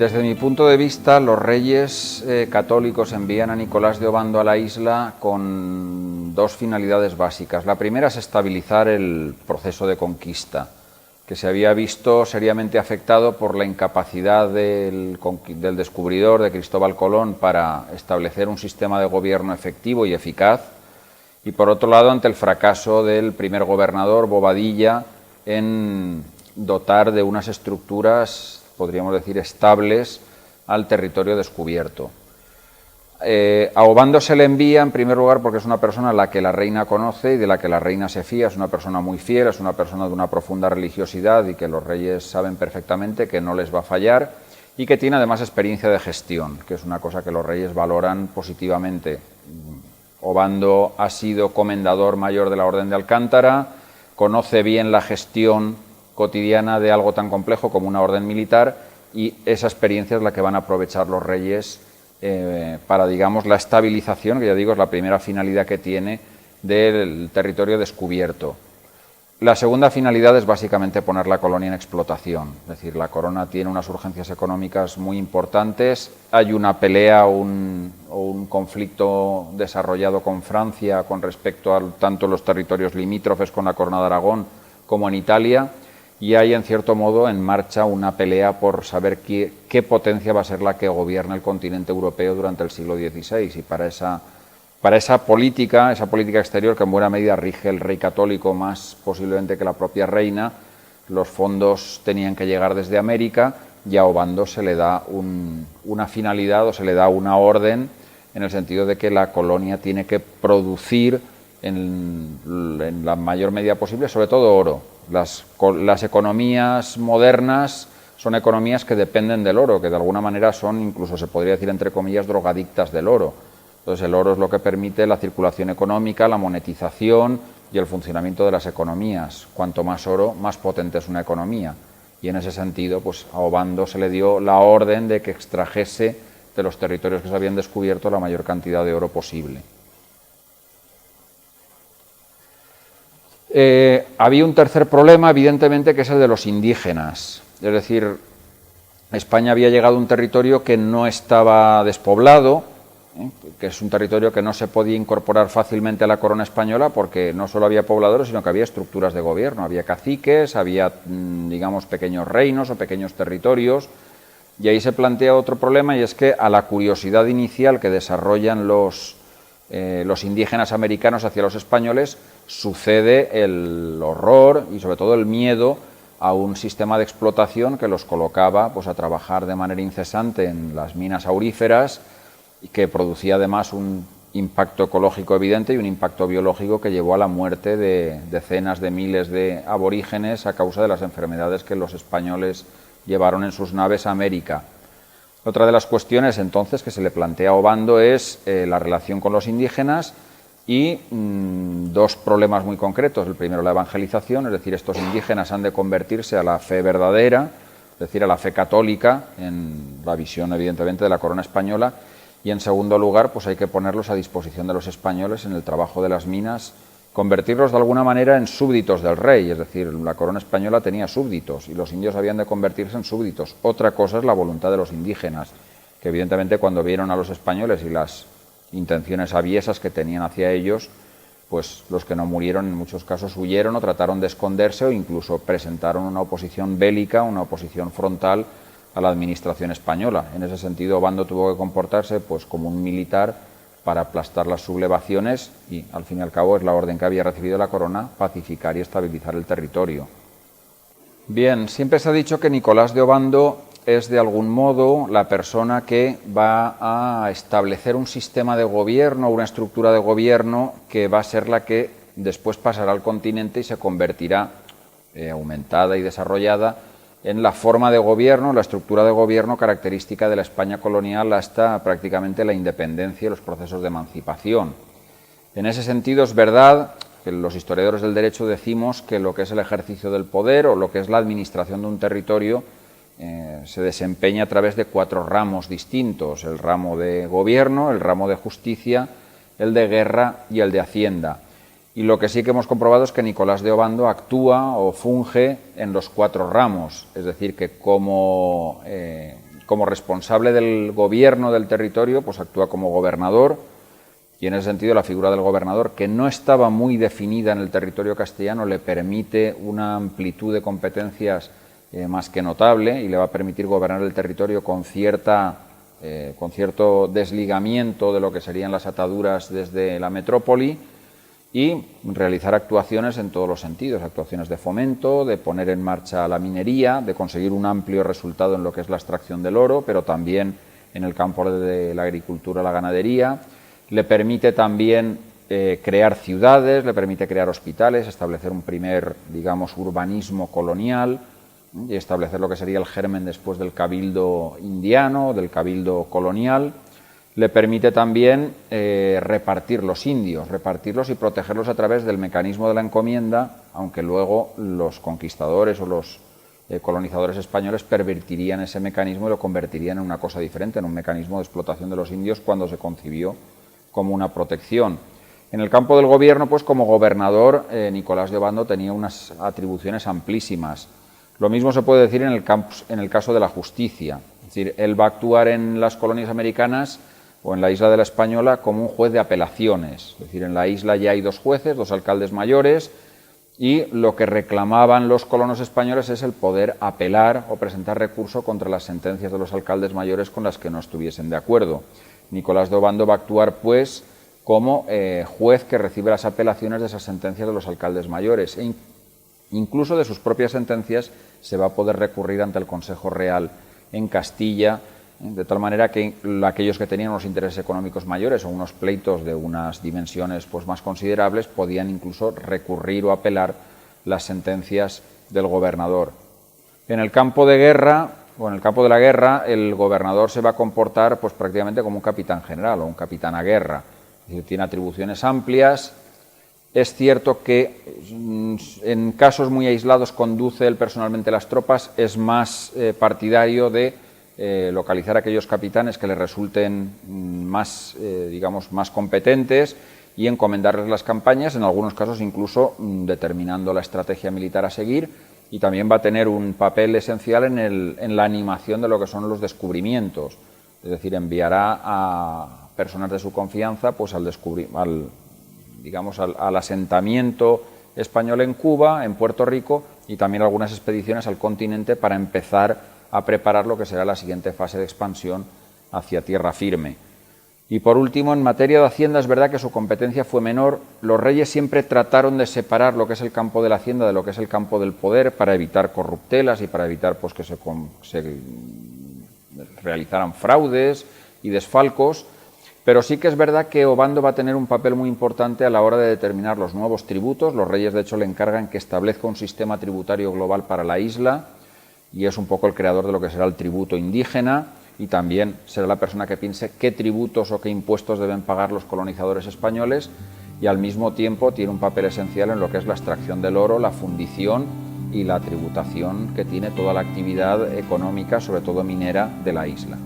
Desde mi punto de vista, los reyes católicos envían a Nicolás de Obando a la isla con dos finalidades básicas. La primera es estabilizar el proceso de conquista, que se había visto seriamente afectado por la incapacidad del descubridor, de Cristóbal Colón, para establecer un sistema de gobierno efectivo y eficaz, y por otro lado ante el fracaso del primer gobernador, Bobadilla, en dotar de unas estructuras, podríamos decir, estables al territorio descubierto. A Obando se le envía, en primer lugar, porque es una persona a la que la reina conoce y de la que la reina se fía, es una persona muy fiel, es una persona de una profunda religiosidad y que los reyes saben perfectamente que no les va a fallar, y que tiene además experiencia de gestión, que es una cosa que los reyes valoran positivamente. Obando ha sido comendador mayor de la Orden de Alcántara, conoce bien la gestión cotidiana de algo tan complejo como una orden militar, y esa experiencia es la que van a aprovechar los reyes para, digamos, la estabilización, que ya digo es la primera finalidad que tiene del territorio descubierto. La segunda finalidad es básicamente poner la colonia en explotación, es decir, la corona tiene unas urgencias económicas muy importantes, hay una pelea o un conflicto desarrollado con Francia con respecto a tanto los territorios limítrofes con la corona de Aragón como en Italia, y hay en cierto modo en marcha una pelea por saber qué potencia va a ser la que gobierna el continente europeo durante el siglo XVI, y para esa política exterior que en buena medida rige el rey católico más posiblemente que la propia reina, los fondos tenían que llegar desde América, y a Obando se le da una finalidad o se le da una orden en el sentido de que la colonia tiene que producir en la mayor medida posible, sobre todo oro. Las economías modernas son economías que dependen del oro, que de alguna manera son, incluso se podría decir entre comillas, drogadictas del oro. Entonces el oro es lo que permite la circulación económica, la monetización y el funcionamiento de las economías. Cuanto más oro, más potente es una economía. Y en ese sentido, pues a Obando se le dio la orden de que extrajese de los territorios que se habían descubierto la mayor cantidad de oro posible. Había un tercer problema, evidentemente, que es el de los indígenas. Es decir, España había llegado a un territorio que no estaba despoblado, que es un territorio que no se podía incorporar fácilmente a la corona española porque no solo había pobladores, sino que había estructuras de gobierno, había caciques, había, digamos, pequeños reinos o pequeños territorios, y ahí se plantea otro problema, y es que a la curiosidad inicial que desarrollan los indígenas americanos hacia los españoles sucede el horror y sobre todo el miedo a un sistema de explotación que los colocaba pues a trabajar de manera incesante en las minas auríferas, y que producía además un impacto ecológico evidente y un impacto biológico que llevó a la muerte de decenas de miles de aborígenes a causa de las enfermedades que los españoles llevaron en sus naves a América. Otra de las cuestiones entonces que se le plantea a Obando es la relación con los indígenas y dos problemas muy concretos. El primero, la evangelización, es decir, estos indígenas han de convertirse a la fe verdadera, es decir, a la fe católica, en la visión evidentemente de la corona española, y en segundo lugar, pues hay que ponerlos a disposición de los españoles en el trabajo de las minas, convertirlos de alguna manera en súbditos del rey, es decir, la corona española tenía súbditos y los indios habían de convertirse en súbditos. Otra cosa es la voluntad de los indígenas, que evidentemente cuando vieron a los españoles y las intenciones aviesas que tenían hacia ellos, pues los que no murieron en muchos casos huyeron o trataron de esconderse o incluso presentaron una oposición bélica, una oposición frontal a la administración española. En ese sentido, Obando tuvo que comportarse pues como un militar para aplastar las sublevaciones y, al fin y al cabo, es la orden que había recibido la corona, pacificar y estabilizar el territorio. Bien, siempre se ha dicho que Nicolás de Obando es de algún modo la persona que va a establecer un sistema de gobierno, una estructura de gobierno que va a ser la que después pasará al continente y se convertirá, aumentada y desarrollada, en la forma de gobierno, la estructura de gobierno característica de la España colonial hasta prácticamente la independencia y los procesos de emancipación. En ese sentido es verdad que los historiadores del derecho decimos que lo que es el ejercicio del poder o lo que es la administración de un territorio se desempeña a través de 4 ramos distintos: el ramo de gobierno, el ramo de justicia, el de guerra y el de hacienda. Y lo que sí que hemos comprobado es que Nicolás de Obando actúa o funge en los 4 ramos, es decir, que como como responsable del gobierno del territorio, pues actúa como gobernador, y en ese sentido la figura del gobernador, que no estaba muy definida en el territorio castellano, le permite una amplitud de competencias más que notable y le va a permitir gobernar el territorio con cierto desligamiento de lo que serían las ataduras desde la metrópoli y realizar actuaciones en todos los sentidos, actuaciones de fomento, de poner en marcha la minería, de conseguir un amplio resultado en lo que es la extracción del oro, pero también en el campo de la agricultura, la ganadería. Le permite también crear ciudades, le permite crear hospitales, establecer un primer, digamos, urbanismo colonial y establecer lo que sería el germen después del cabildo indiano, del cabildo colonial. Le permite también repartir los indios, repartirlos y protegerlos a través del mecanismo de la encomienda, aunque luego los conquistadores o los colonizadores españoles pervertirían ese mecanismo y lo convertirían en una cosa diferente, en un mecanismo de explotación de los indios cuando se concibió como una protección. En el campo del gobierno, pues como gobernador, Nicolás de Obando tenía unas atribuciones amplísimas. Lo mismo se puede decir en el caso de la justicia. Es decir, él va a actuar en las colonias americanas o en la isla de la Española como un juez de apelaciones. Es decir, en la isla ya hay 2 jueces, 2 alcaldes mayores, y lo que reclamaban los colonos españoles es el poder apelar o presentar recurso contra las sentencias de los alcaldes mayores con las que no estuviesen de acuerdo. Nicolás de Obando va a actuar, pues, como juez que recibe las apelaciones de esas sentencias de los alcaldes mayores. E incluso de sus propias sentencias se va a poder recurrir ante el Consejo Real en Castilla, de tal manera que aquellos que tenían unos intereses económicos mayores o unos pleitos de unas dimensiones pues más considerables podían incluso recurrir o apelar las sentencias del gobernador. En el campo de guerra o en el campo de la guerra, el gobernador se va a comportar pues prácticamente como un capitán general o un capitán a guerra. Es decir, tiene atribuciones amplias. Es cierto que en casos muy aislados conduce él personalmente las tropas, es más partidario de localizar a aquellos capitanes que le resulten más, digamos, más competentes y encomendarles las campañas, en algunos casos incluso determinando la estrategia militar a seguir, y también va a tener un papel esencial en la animación de lo que son los descubrimientos, es decir, enviará a personas de su confianza pues al asentamiento español en Cuba, en Puerto Rico, y también algunas expediciones al continente para empezar a preparar lo que será la siguiente fase de expansión hacia tierra firme. Y por último, en materia de Hacienda, es verdad que su competencia fue menor. Los reyes siempre trataron de separar lo que es el campo de la Hacienda de lo que es el campo del poder para evitar corruptelas y para evitar pues, que se realizaran fraudes y desfalcos. Pero sí que es verdad que Obando va a tener un papel muy importante a la hora de determinar los nuevos tributos. Los reyes, de hecho, le encargan que establezca un sistema tributario global para la isla, y es un poco el creador de lo que será el tributo indígena, y también será la persona que piense qué tributos o qué impuestos deben pagar los colonizadores españoles, y al mismo tiempo tiene un papel esencial en lo que es la extracción del oro, la fundición y la tributación que tiene toda la actividad económica, sobre todo minera, de la isla.